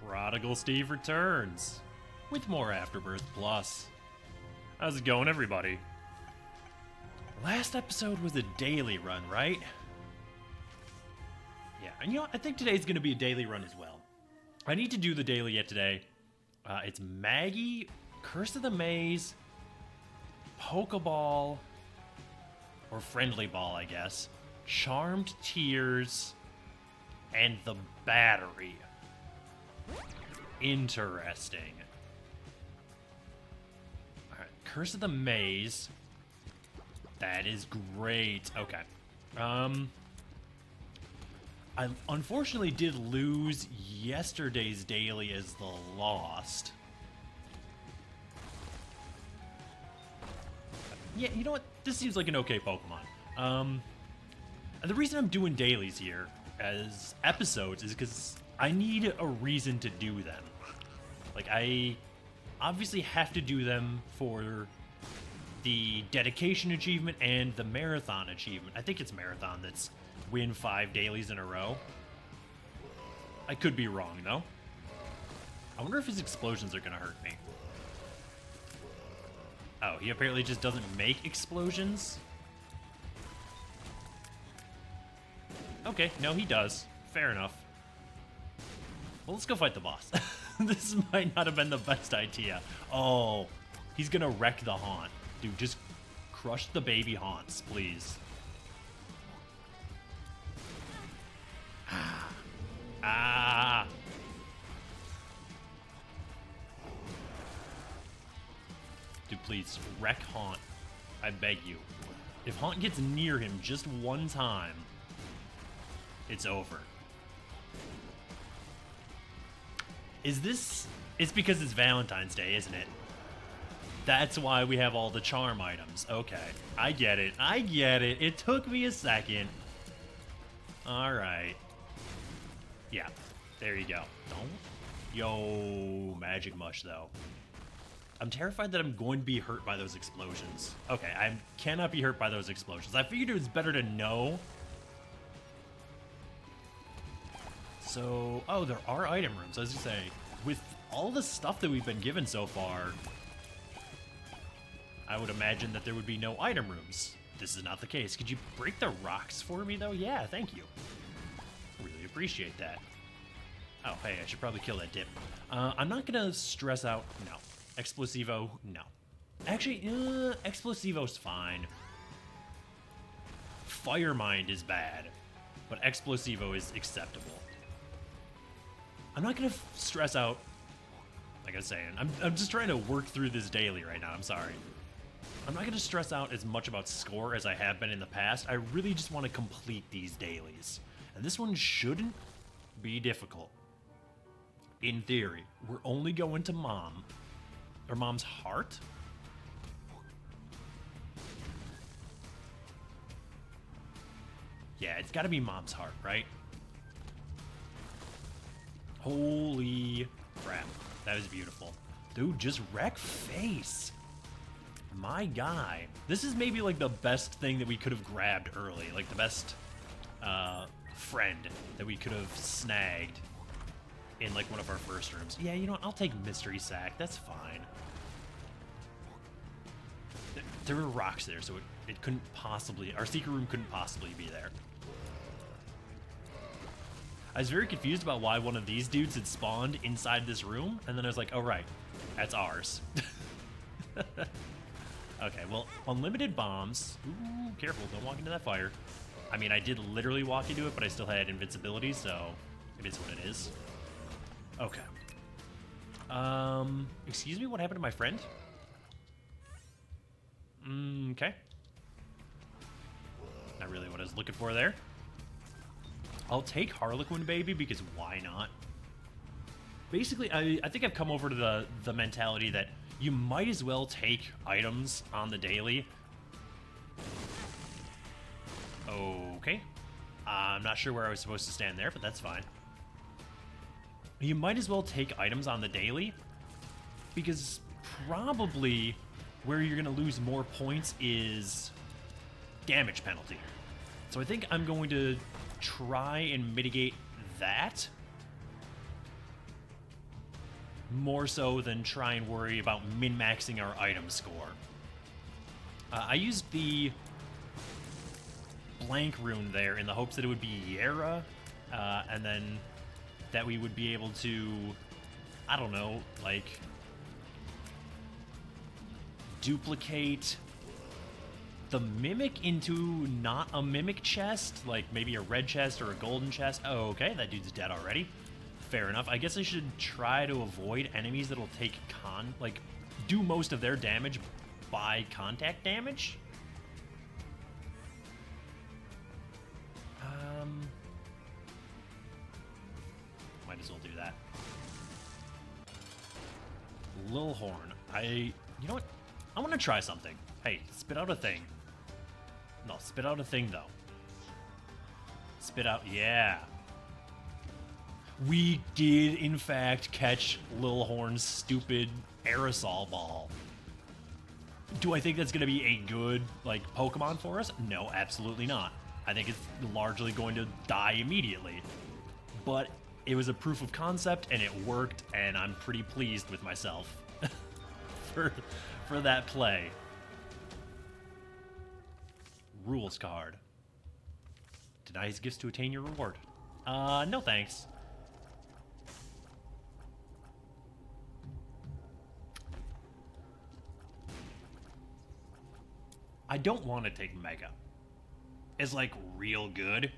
Prodigal Steve returns with more Afterbirth Plus. How's it going, everybody? Last episode was a daily run, right? Yeah, and you know what? I think today's going to be a daily run as well. I need to do the daily yet today. It's Maggie, Curse of the Maze, Pokeball, or Friendly Ball, I guess, Charmed Tears, and the Battery. Interesting. Alright, Curse of the Maze. That is great. Okay. I unfortunately did lose yesterday's daily as the Lost. Yeah, you know what? This seems like an okay Pokemon. The reason I'm doing dailies here as episodes is because I need a reason to do them. Like, I obviously have to do them for the dedication achievement and the marathon achievement. I think it's marathon that's win 5 dailies in a row. I could be wrong, though. I wonder if his explosions are going to hurt me. Oh, he apparently just doesn't make explosions? Okay, no, he does. Fair enough. Well, let's go fight the boss. This might not have been the best idea. Oh, he's going to wreck the haunt. Dude, just crush the baby haunts, please. Ah! Dude, please, wreck Haunt. I beg you. If Haunt gets near him just one time, it's over. Is this... It's because it's Valentine's Day, isn't it? That's why we have all the charm items. Okay, I get it. I get it. It took me a second. Alright. Yeah, there you go. Don't. Yo, Magic Mush, though. I'm terrified that I'm going to be hurt by those explosions. Okay, I cannot be hurt by those explosions. I figured it was better to know. So, oh, there are item rooms. I was going to say, with all the stuff that we've been given so far, I would imagine that there would be no item rooms. This is not the case. Could you break the rocks for me, though? Yeah, thank you. Really appreciate that. Oh, hey, I should probably kill that dip. I'm not gonna stress out. No. Explosivo, no. Actually, Explosivo's fine. Fire Mind is bad, but Explosivo is acceptable. I'm not gonna stress out, like I was saying. I'm just trying to work through this daily right now. I'm sorry. I'm not gonna stress out as much about score as I have been in the past. I really just want to complete these dailies. And this one shouldn't be difficult. In theory, we're only going to Mom. Or Mom's heart? Yeah, it's gotta be Mom's heart, right? Holy crap. That was beautiful. Dude, just wreck face. My guy. This is maybe like the best thing that we could have grabbed early. Like the best friend that we could have snagged in like one of our first rooms. Yeah, you know what? I'll take Mystery Sack. That's fine. There were rocks there, so it couldn't possibly... Our secret room couldn't possibly be there. I was very confused about why one of these dudes had spawned inside this room, and then I was like, oh, right. That's ours. Okay, well, unlimited bombs. Ooh, careful. Don't walk into that fire. I mean, I did literally walk into it, but I still had invincibility, so it is what it is. Okay. Excuse me, what happened to my friend? Okay. Not really what I was looking for there. I'll take Harlequin Baby, because why not? Basically, I think I've come over to the mentality that you might as well take items on the daily. Okay. I'm not sure where I was supposed to stand there, but that's fine. You might as well take items on the daily, because probably where you're going to lose more points is damage penalty. So I think I'm going to try and mitigate that more so than try and worry about min-maxing our item score. I used the blank rune there in the hopes that it would be Yera, and then that we would be able to, I don't know, like, duplicate the Mimic into not a Mimic chest, like maybe a red chest or a golden chest. Oh, okay, that dude's dead already. Fair enough. I guess I should try to avoid enemies that'll take do most of their damage by contact damage. Might as well do that. Lil Horn. You know what? I want to try something. Hey, spit out a thing. No, spit out a thing, though. Spit out, yeah. We did, in fact, catch Lil Horn's stupid aerosol ball. Do I think that's going to be a good, like, Pokemon for us? No, absolutely not. I think it's largely going to die immediately. But it was a proof of concept, and it worked, and I'm pretty pleased with myself for that play. Rules card. Denies gifts to attain your reward. No thanks. I don't want to take Mega. It's like real good.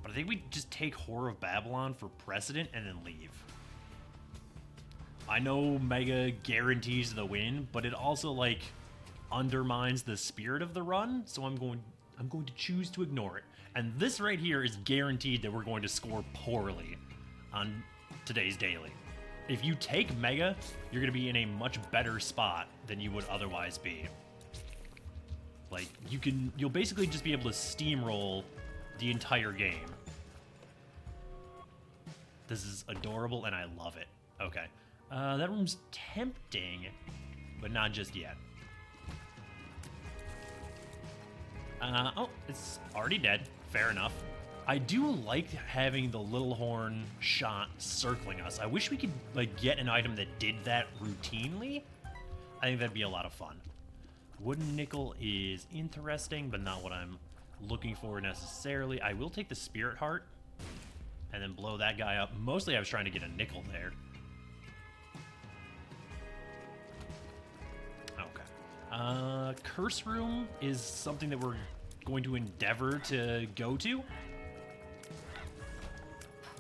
But I think we just take Whore of Babylon for precedent and then leave. I know Mega guarantees the win, but it also like undermines the spirit of the run, so I'm going to choose to ignore it. And this right here is guaranteed that we're going to score poorly on today's daily. If you take Mega, you're going to be in a much better spot than you would otherwise be. Like, you'll basically just be able to steamroll the entire game. This is adorable, and I love it. Okay. That room's tempting, but not just yet. Oh, it's already dead. Fair enough. I do like having the Little Horn shot circling us. I wish we could, like, get an item that did that routinely. I think that'd be a lot of fun. Wooden Nickel is interesting, but not what I'm looking for necessarily. I will take the Spirit Heart and then blow that guy up. Mostly I was trying to get a nickel there. Okay. Curse Room is something that we're going to endeavor to go to.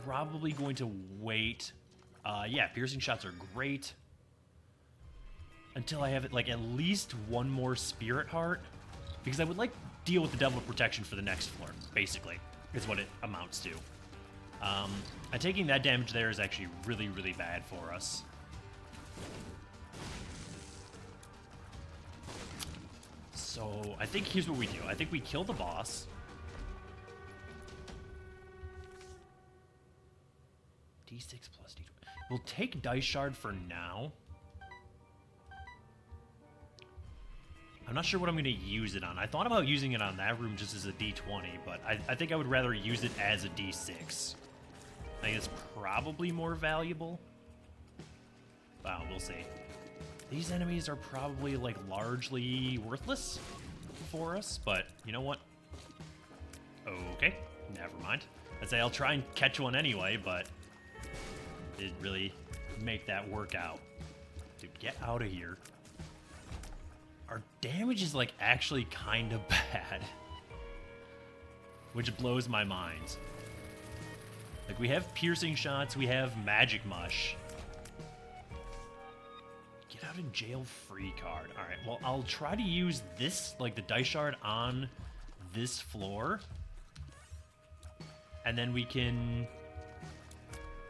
Probably going to wait. Yeah, piercing shots are great. Until I have like at least one more Spirit Heart. Because I would like to deal with the Devil of Protection for the next floor, basically, is what it amounts to. And taking that damage there is actually really, really bad for us. So I think here's what we do. I think we kill the boss. D6 plus D20. We'll take Dice Shard for now. I'm not sure what I'm going to use it on. I thought about using it on that room just as a D20, but I think I would rather use it as a D6. I think it's probably more valuable. Wow, we'll see. These enemies are probably, like, largely worthless for us, but you know what? Okay, never mind. I'd say I'll try and catch one anyway, but didn't really make that work out. Dude, get out of here. Our damage is, like, actually kind of bad. Which blows my mind. Like, we have piercing shots, we have magic mush. Get out of jail free card. Alright, well, I'll try to use this, like, the Dice Shard on this floor. And then we can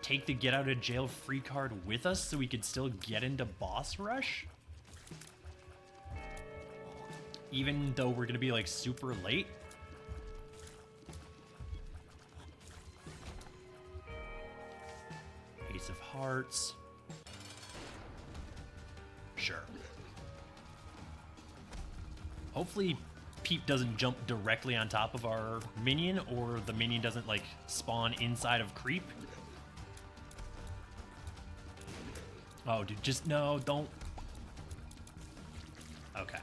take the get out of jail free card with us so we can still get into boss rush. Even though we're gonna be, like, super late. Ace of Hearts. Sure. Hopefully Peep doesn't jump directly on top of our minion, or the minion doesn't, like, spawn inside of Creep. Oh, dude, just no, don't. Okay.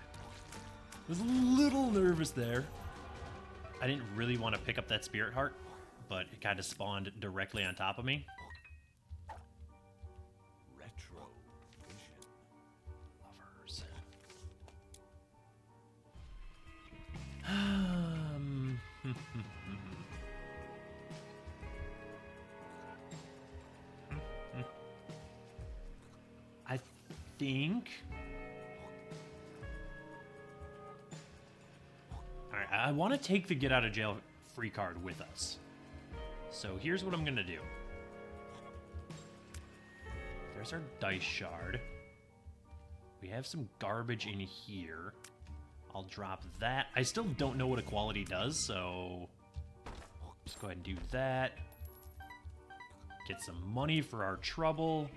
Was a little nervous there. I didn't really want to pick up that spirit heart, but it kind of spawned directly on top of me. Retro vision. Lovers. I think. Alright, I want to take the get out of jail free card with us. So here's what I'm going to do. There's our dice shard. We have some garbage in here. I'll drop that. I still don't know what equality does, so just go ahead and do that. Get some money for our trouble.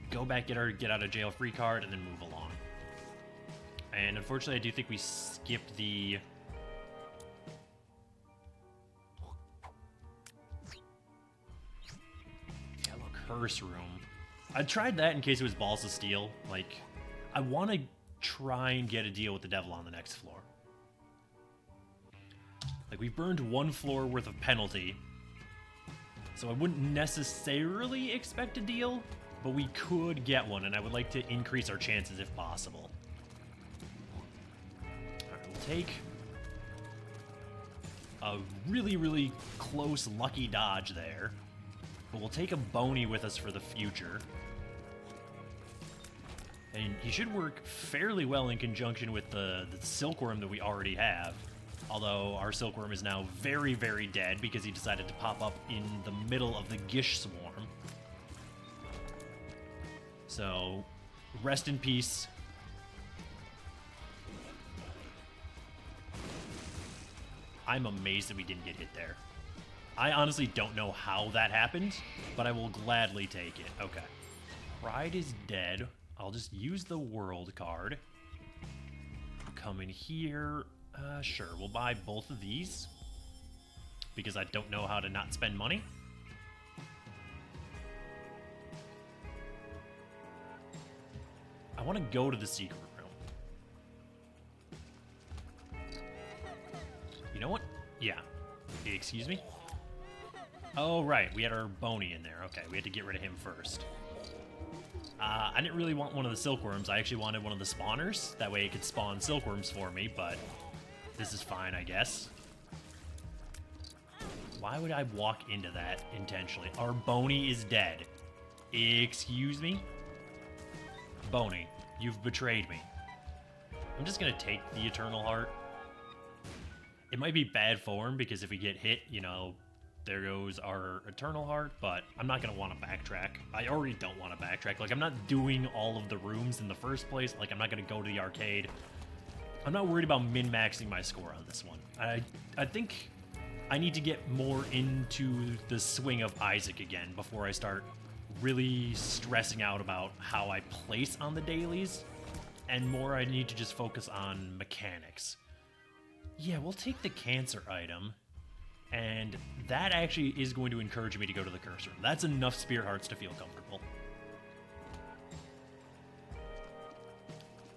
Go back, get our get out of jail free card, and then move along. And unfortunately, I do think we skipped the yellow curse room. I tried that in case it was balls of steel. Like, I want to try and get a deal with the devil on the next floor. Like, we burned one floor worth of penalty, so I wouldn't necessarily expect a deal, but we could get one, and I would like to increase our chances if possible. Alright, we'll take a really, really close lucky dodge there, but we'll take a Boney with us for the future. And he should work fairly well in conjunction with the silkworm that we already have. Although our silkworm is now very, very dead because he decided to pop up in the middle of the Gish swarm. So, rest in peace. I'm amazed that we didn't get hit there. I honestly don't know how that happened, but I will gladly take it. Okay. Pride is dead. I'll just use the world card. Come in here. Sure, we'll buy both of these because I don't know how to not spend money. I want to go to the secret room. You know what? Yeah. Excuse me? Oh, right. We had our Boney in there. Okay, we had to get rid of him first. I didn't really want one of the silkworms. I actually wanted one of the spawners. That way it could spawn silkworms for me, but this is fine, I guess. Why would I walk into that intentionally? Our Boney is dead. Excuse me? Boney, you've betrayed me. I'm just gonna take the Eternal Heart. It might be bad form because if we get hit, you know, there goes our Eternal Heart, but I'm not going to want to backtrack. I already don't want to backtrack. Like, I'm not doing all of the rooms in the first place. Like, I'm not going to go to the arcade. I'm not worried about min-maxing my score on this one. I think I need to get more into the swing of Isaac again before I start really stressing out about how I place on the dailies. And more, I need to just focus on mechanics. Yeah, we'll take the cancer item. And that actually is going to encourage me to go to the curse room. That's enough spirit hearts to feel comfortable.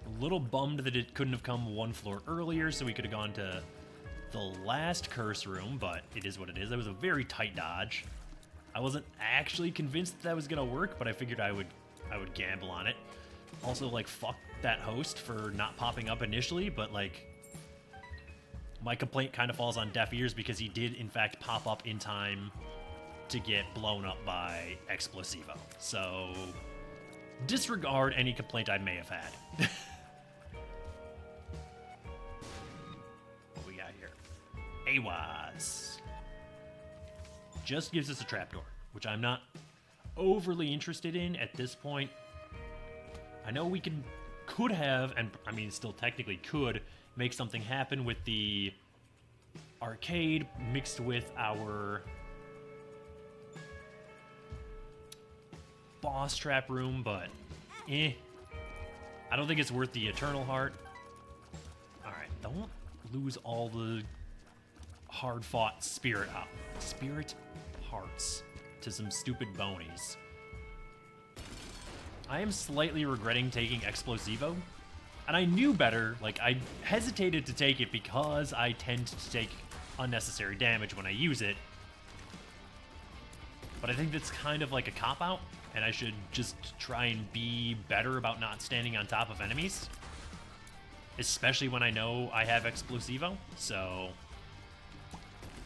A little bummed that it couldn't have come one floor earlier, so we could have gone to the last curse room, but it is what it is. That was a very tight dodge. I wasn't actually convinced that was gonna work, but I figured I would gamble on it. Also, like, fuck that host for not popping up initially, but like, my complaint kind of falls on deaf ears because he did, in fact, pop up in time to get blown up by Explosivo. So, disregard any complaint I may have had. What we got here? Awaz. Just gives us a trapdoor, which I'm not overly interested in at this point. I know we could have, and I mean, still technically could, make something happen with the arcade mixed with our boss trap room, but I don't think it's worth the Eternal Heart. Alright, don't lose all the hard-fought spirit hearts to some stupid bonies. I am slightly regretting taking Explosivo. And I knew better. Like, I hesitated to take it because I tend to take unnecessary damage when I use it. But I think that's kind of like a cop-out, and I should just try and be better about not standing on top of enemies. Especially when I know I have Explosivo. So,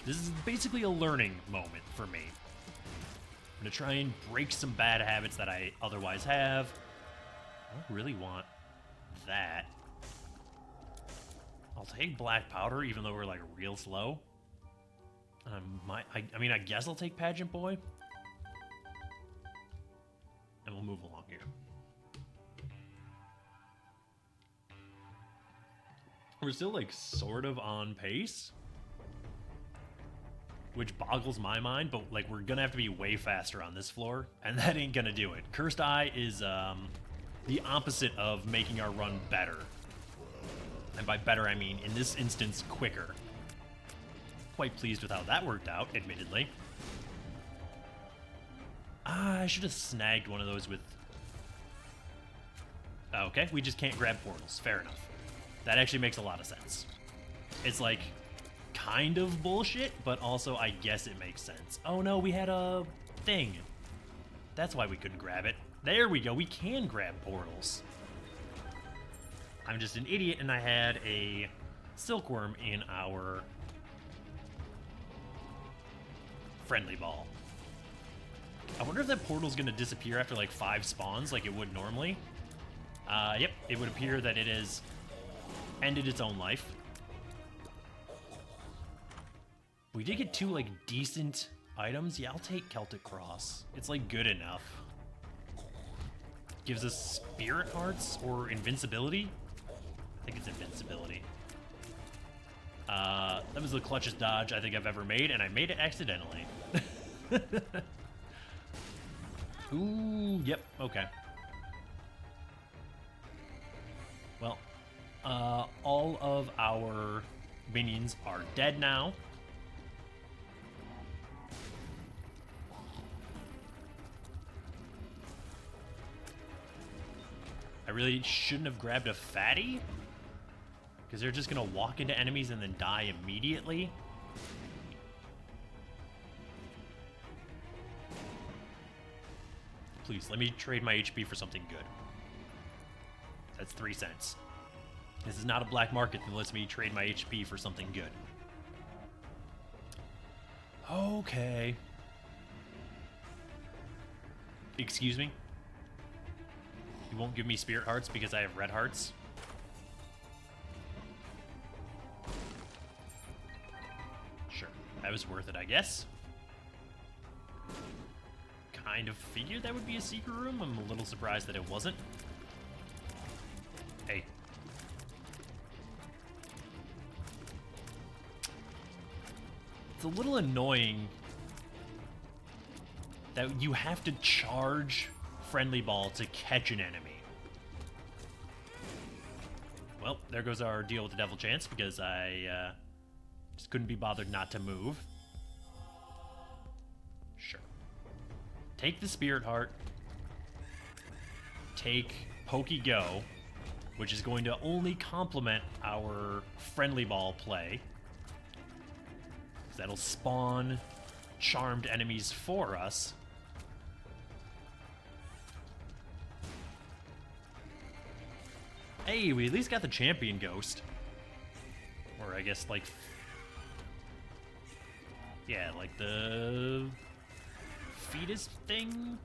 this is basically a learning moment for me. I'm going to try and break some bad habits that I otherwise have. I don't really want that. I'll take black powder, even though we're like real slow. I mean, I guess I'll take Pageant Boy. And we'll move along here. We're still like sort of on pace, which boggles my mind, but like we're gonna have to be way faster on this floor, and that ain't gonna do it. Cursed Eye is the opposite of making our run better. And by better, I mean, in this instance, quicker. Quite pleased with how that worked out, admittedly. I should have snagged one of those with... Okay, we just can't grab portals. Fair enough. That actually makes a lot of sense. It's like, kind of bullshit, but also I guess it makes sense. Oh no, we had a thing. That's why we couldn't grab it. There we go, we can grab portals. I'm just an idiot and I had a silkworm in our friendly ball. I wonder if that portal's gonna disappear after like 5 spawns like it would normally. Yep, it would appear that it has ended its own life. We did get 2 like decent items. Yeah, I'll take Celtic Cross. It's like good enough. Gives us Spirit Hearts or Invincibility. I think it's Invincibility. That was the clutchest dodge I think I've ever made, and I made it accidentally. Ooh, yep, okay. Well, all of our minions are dead now. I really shouldn't have grabbed a fatty, because they're just going to walk into enemies and then die immediately. Please, let me trade my HP for something good. That's 3 cents. This is not a black market that lets me trade my HP for something good. Okay. Excuse me? You won't give me Spirit Hearts because I have Red Hearts? Sure. That was worth it, I guess. Kind of figured that would be a secret room. I'm a little surprised that it wasn't. Hey. It's a little annoying that you have to charge friendly ball to catch an enemy. Well, there goes our deal with the Devil Chance because I just couldn't be bothered not to move. Sure. Take the Spirit Heart. Take Pokey Go, which is going to only complement our friendly ball play. That'll spawn charmed enemies for us. Hey, we at least got the champion ghost. Or I guess like... yeah, like the fetus thing?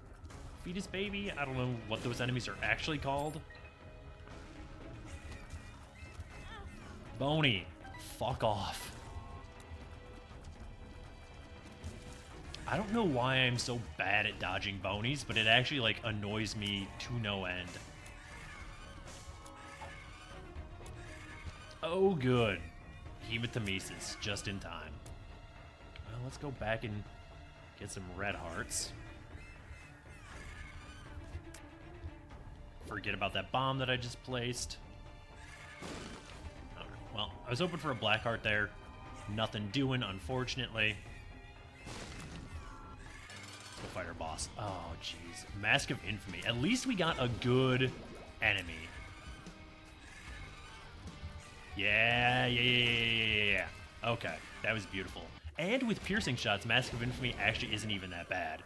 Fetus baby? I don't know what those enemies are actually called. Boney, fuck off. I don't know why I'm so bad at dodging bonies, but it actually like annoys me to no end. Oh, good. Hematemesis, just in time. Well, let's go back and get some red hearts. Forget about that bomb that I just placed. Alright, well, I was hoping for a black heart there. Nothing doing, unfortunately. Go fight our boss. Oh, jeez. Mask of Infamy. At least we got a good enemy. Yeah. Okay, that was beautiful. And with piercing shots, Mask of Infamy actually isn't even that bad.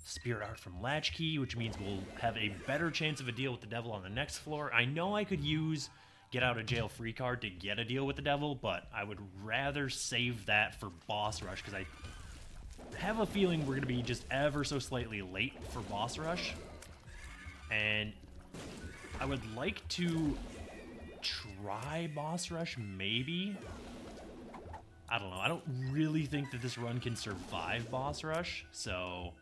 Spirit Art from Latchkey, which means we'll have a better chance of a deal with the devil on the next floor. I know I could use Get Out of Jail Free card to get a deal with the devil, but I would rather save that for boss rush, because I have a feeling we're going to be just ever so slightly late for boss rush. And I would like to try boss rush, maybe. I don't know. I don't really think that this run can survive boss rush, so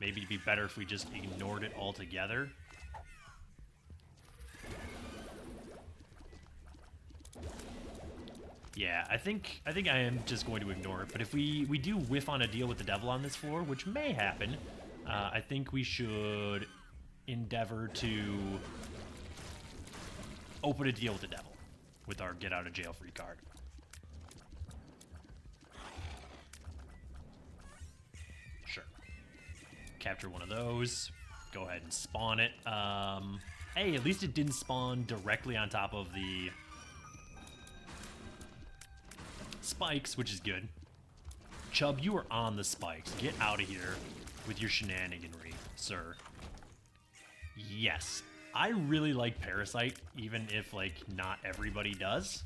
maybe it'd be better if we just ignored it altogether. Yeah, I think I am just going to ignore it. But if we do whiff on a deal with the devil on this floor, which may happen, I think we should endeavor to open a deal with the devil with our Get Out of Jail Free card. Sure. Capture one of those. Go ahead and spawn it. Hey, at least it didn't spawn directly on top of the spikes, which is good. Chubb, you are on the spikes. Get out of here with your shenaniganry, sir. Yes, I really like Parasite, even if, like, not everybody does.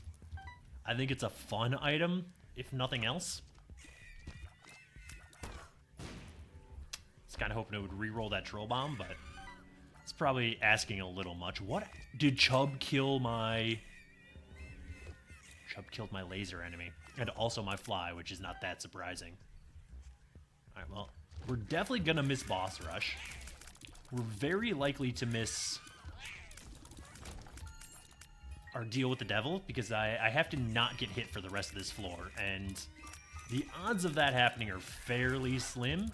I think it's a fun item, if nothing else. I was kind of hoping it would re-roll that Troll Bomb, but it's probably asking a little much. What? Did Chubb kill my... Chubb killed my laser enemy. And also my fly, which is not that surprising. Alright, well, we're definitely gonna miss boss rush. We're very likely to miss our deal with the devil, because I have to not get hit for the rest of this floor, and the odds of that happening are fairly slim.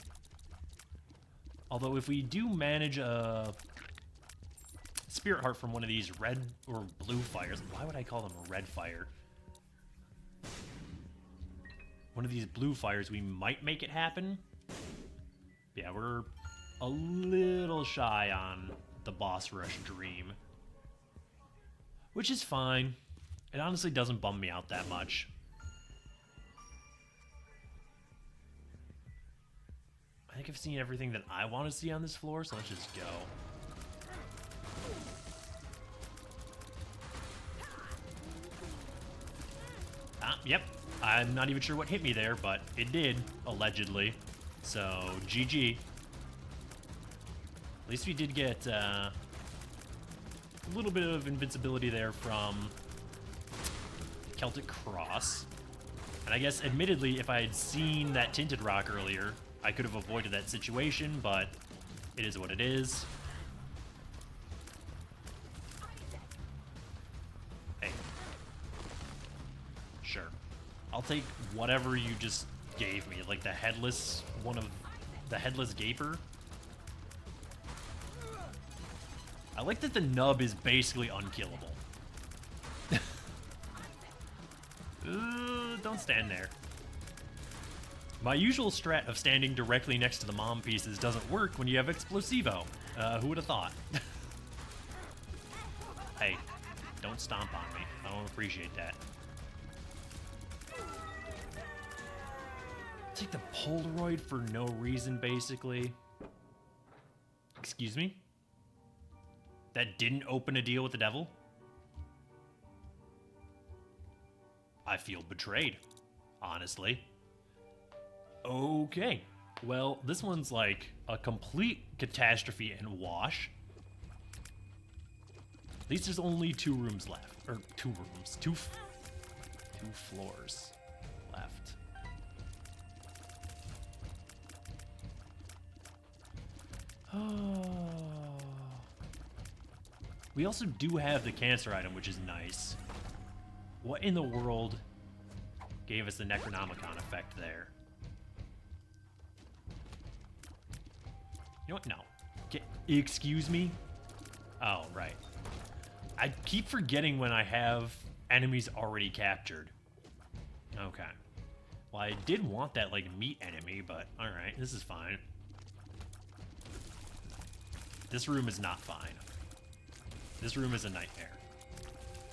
Although if we do manage a Spirit Heart from one of these red or blue fires, why would I call them a red fire? One of these blue fires, we might make it happen. Yeah, we're a little shy on the boss rush dream, which is fine. It honestly doesn't bum me out that much. I think I've seen everything that I want to see on this floor, so let's just go. Yep. I'm not even sure what hit me there, but it did, allegedly. So, GG. At least we did get a little bit of invincibility there from Celtic Cross. And I guess, admittedly, if I had seen that Tinted Rock earlier, I could have avoided that situation, but it is what it is. Hey. Sure. I'll take whatever you just gave me, like the headless, one of the headless gaper. I like that the nub is basically unkillable. Don't stand there. My usual strat of standing directly next to the mom pieces doesn't work when you have Explosivo. Who would have thought? Hey, don't stomp on me. I don't appreciate that. Take the Polaroid for no reason, basically. Excuse me? That didn't open a deal with the devil? I feel betrayed, honestly. Okay. Well, this one's like a complete catastrophe and wash. At least there's only 2 rooms left. Or 2 rooms. 2 floors left. Oh. We also do have the cancer item, which is nice. What in the world gave us the Necronomicon effect there? You know what? No. Excuse me? Oh, right. I keep forgetting when I have enemies already captured. Okay. Well, I did want that, like, meat enemy, but alright, this is fine. This room is not fine. This room is a nightmare.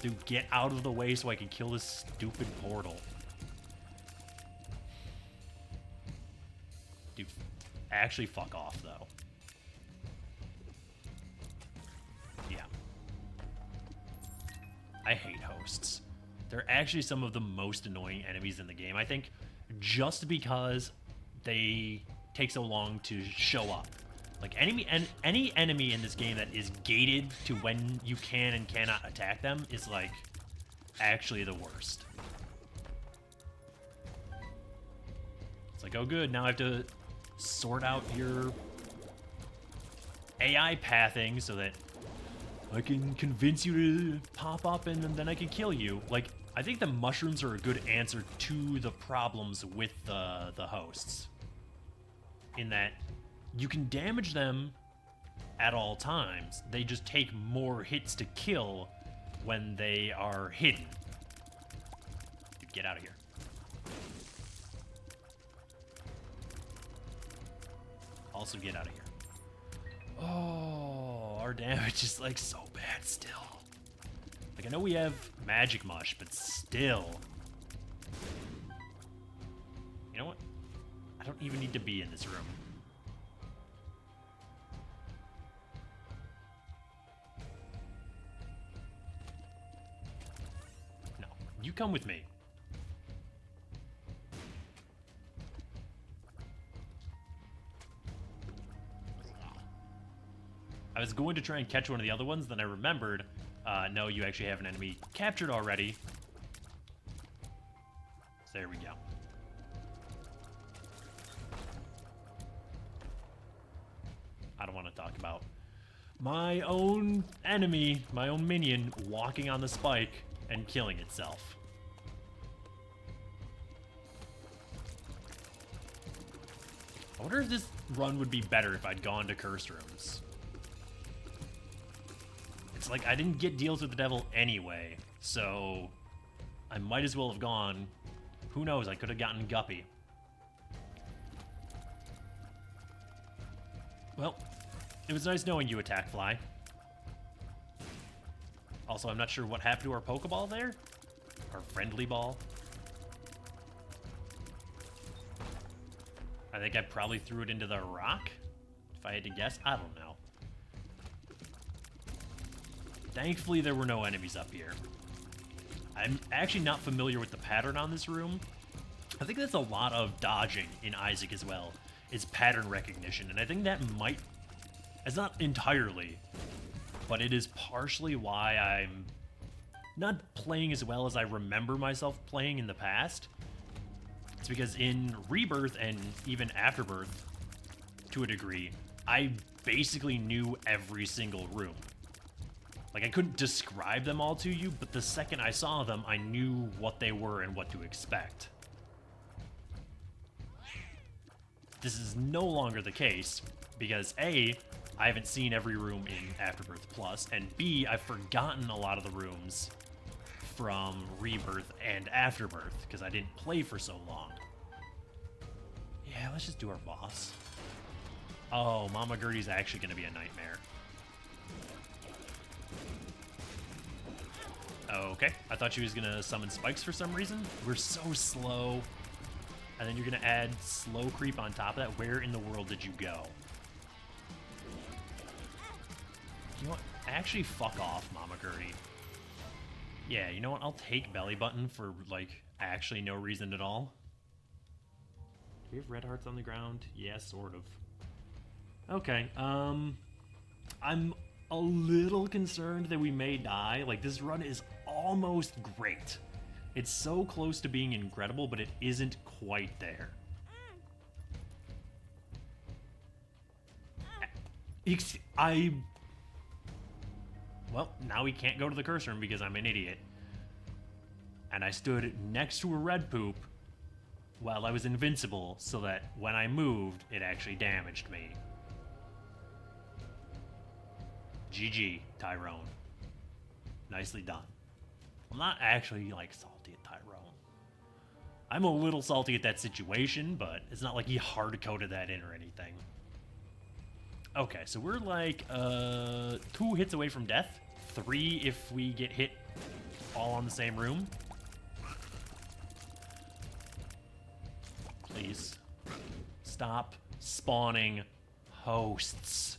Dude, get out of the way so I can kill this stupid portal. Dude, actually fuck off, though. Yeah. I hate hosts. They're actually some of the most annoying enemies in the game, I think, just because they take so long to show up. Like, any enemy in this game that is gated to when you can and cannot attack them is, like, actually the worst. It's like, oh good, now I have to sort out your AI pathing so that I can convince you to pop up and then I can kill you. Like, I think the mushrooms are a good answer to the problems with the hosts. In that you can damage them at all times. They just take more hits to kill when they are hidden. Get out of here. Also get out of here. Oh, our damage is like so bad still. Like, I know we have magic mush, but still. You know what? I don't even need to be in this room. No, you come with me. I was going to try and catch one of the other ones, then I remembered, no, you actually have an enemy captured already. So there we go. I don't want to talk about my own enemy, my own minion, walking on the spike and killing itself. I wonder if this run would be better if I'd gone to curse rooms. It's like I didn't get deals with the devil anyway, so I might as well have gone. Who knows, I could have gotten Guppy. Well, it was nice knowing you, Attack Fly. Also, I'm not sure what happened to our Pokeball there. Our friendly ball. I think I probably threw it into the rock, if I had to guess. I don't know. Thankfully, there were no enemies up here. I'm actually not familiar with the pattern on this room. I think that's a lot of dodging in Isaac as well, is pattern recognition. And I think that might, it's not entirely, but it is partially why I'm not playing as well as I remember myself playing in the past. It's because in Rebirth and even Afterbirth, to a degree, I basically knew every single room. Like, I couldn't describe them all to you, but the second I saw them, I knew what they were and what to expect. This is no longer the case, because A, I haven't seen every room in Afterbirth Plus, and B, I've forgotten a lot of the rooms from Rebirth and Afterbirth, because I didn't play for so long. Yeah, let's just do our boss. Oh, Mama Gertie's actually going to be a nightmare. Okay, I thought she was going to summon spikes for some reason. We're so slow. And then you're going to add slow creep on top of that. Where in the world did you go? You know what? Actually, fuck off, Mama Gertie. Yeah, you know what? I'll take belly button for, like, actually no reason at all. Do we have red hearts on the ground? Yeah, sort of. Okay, I'm a little concerned that we may die. Like, this run is almost great. It's so close to being incredible, but it isn't quite there. Well, now we can't go to the curse room because I'm an idiot. And I stood next to a red poop while I was invincible so that when I moved, it actually damaged me. GG, Tyrone. Nicely done. I'm not actually, like, salty at Tyrone. I'm a little salty at that situation, but it's not like he hard-coded that in or anything. Okay, so we're like 2 hits away from death. 3 if we get hit all on the same room. Please. Stop spawning hosts.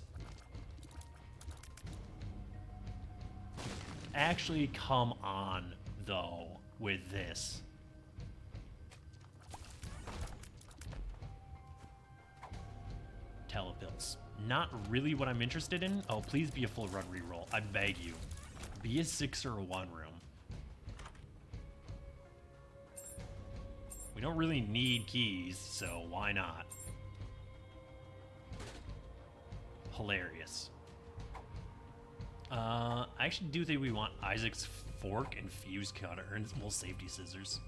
Actually, come on, though, with this. Telepills. Not really what I'm interested in. Oh, please be a full run reroll. I beg you. Be a 6 or a 1 room. We don't really need keys, so why not? Hilarious. I actually do think we want Isaac's fork and fuse cutter and well, safety scissors.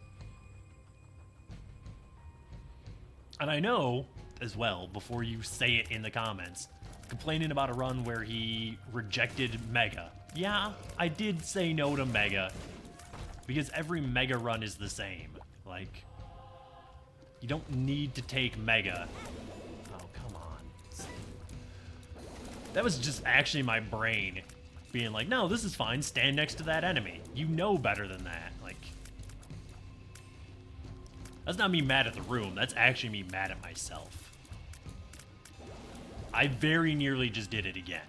And I know, as well, before you say it in the comments, complaining about a run where he rejected Mega. Yeah, I did say no to Mega, because every Mega run is the same. Like, you don't need to take Mega. Oh, come on. That was just actually my brain being like, no, this is fine, stand next to that enemy. You know better than that. Like, that's not me mad at the room, that's actually me mad at myself. I very nearly just did it again.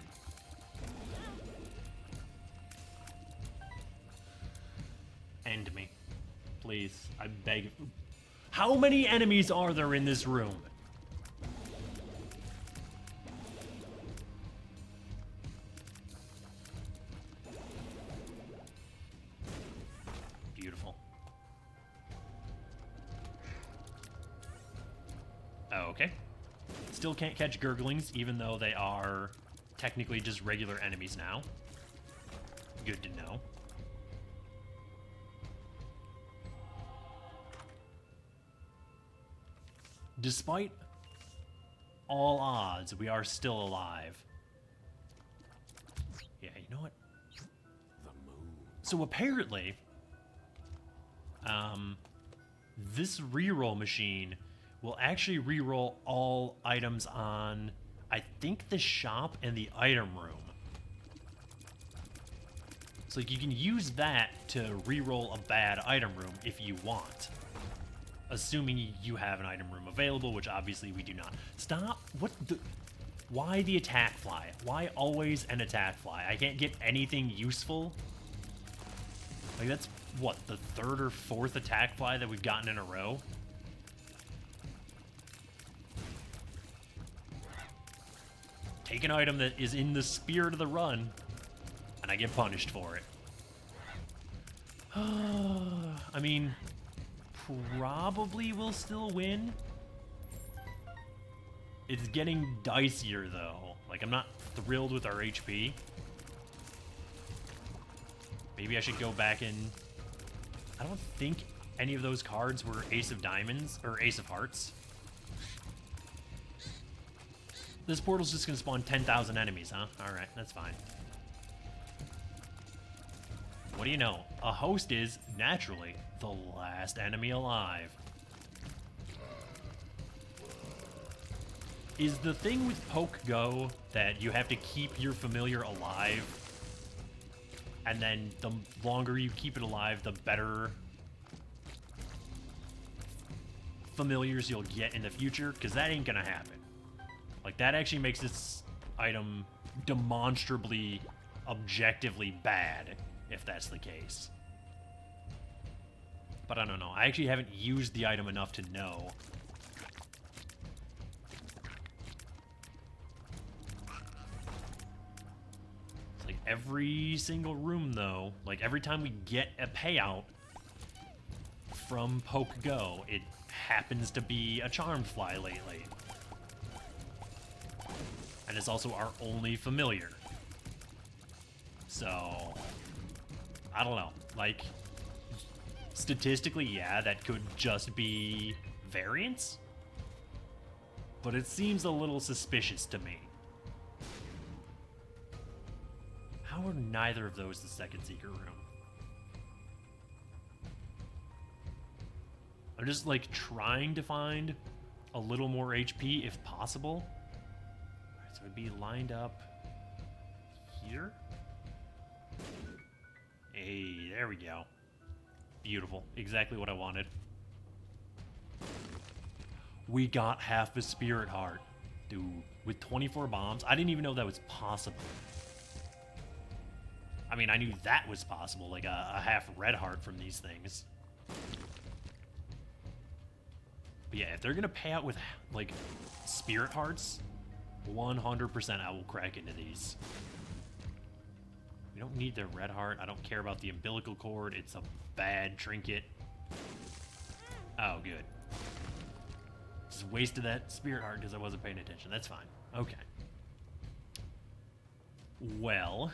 End me. Please, I beg. How many enemies are there in this room? Beautiful. Okay. Still can't catch gurglings, even though they are technically just regular enemies now. Good to know. Despite all odds, we are still alive. Yeah, you know what? The moon. So apparently, this reroll machine will actually reroll all items on, I think, the shop and the item room. So you can use that to reroll a bad item room if you want. Assuming you have an item room available, which obviously we do not. Stop! What the... Why the attack fly? Why always an attack fly? I can't get anything useful? Like, that's, what, the 3rd or 4th attack fly that we've gotten in a row? Take an item that is in the spirit of the run, and I get punished for it. I mean... probably will still win. It's getting dicier though. Like, I'm not thrilled with our HP. Maybe I should go back and... I don't think any of those cards were Ace of Diamonds or Ace of Hearts. This portal's just gonna spawn 10,000 enemies, huh? Alright, that's fine. What do you know? A host is, naturally, the last enemy alive. Is the thing with Poke Go that you have to keep your familiar alive, and then the longer you keep it alive, the better familiars you'll get in the future? Because that ain't gonna happen. Like, that actually makes this item demonstrably, objectively bad, if that's the case. But I don't know. I actually haven't used the item enough to know. It's like every single room, though, like every time we get a payout from Poke Go, it happens to be a Charmed Fly lately. And it's also our only familiar. So, I don't know. Like, statistically, yeah, that could just be variance. But it seems a little suspicious to me. How are neither of those the second secret room? I'm just, like, trying to find a little more HP if possible. Alright, so it'd be lined up here. Hey, there we go. Beautiful. Exactly what I wanted. We got half a spirit heart. Dude, with 24 bombs, I didn't even know that was possible. I mean, I knew that was possible, like a half red heart from these things. But yeah, if they're gonna pay out with, like, spirit hearts, 100% I will crack into these. We don't need the red heart. I don't care about the umbilical cord. It's a bad trinket. Oh, good. Just wasted that spirit heart because I wasn't paying attention. That's fine. Okay. Well,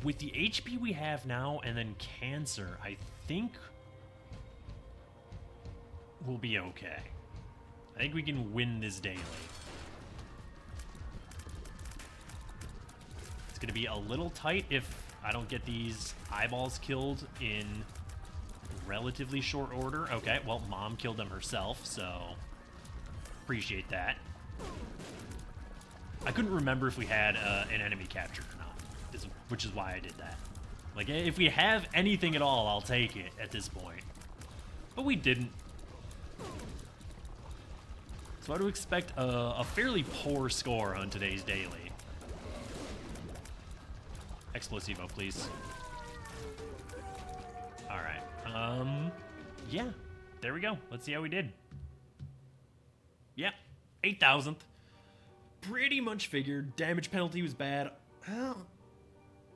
with the HP we have now and then cancer, I think we'll be okay. I think we can win this daily. It's going to be a little tight if I don't get these eyeballs killed in relatively short order. Okay, well, Mom killed them herself, so appreciate that. I couldn't remember if we had an enemy captured or not, which is why I did that. Like, if we have anything at all, I'll take it at this point. But we didn't. So I would expect a fairly poor score on today's daily. Explosivo, please. Alright. Yeah. There we go. Let's see how we did. Yeah. 8,000th. Pretty much figured. Damage penalty was bad. Well,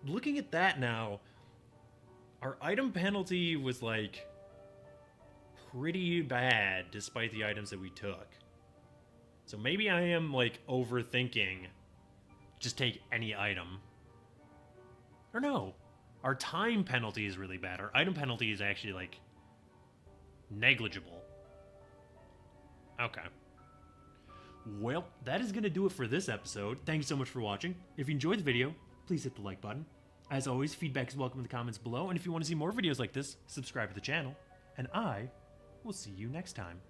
looking at that now, our item penalty was, like, pretty bad despite the items that we took. So maybe I am, like, overthinking. Just take any item. Or no, our time penalty is really bad. Our item penalty is actually, like, negligible. Okay. Well, that is going to do it for this episode. Thank you so much for watching. If you enjoyed the video, please hit the like button. As always, feedback is welcome in the comments below. And if you want to see more videos like this, subscribe to the channel. And I will see you next time.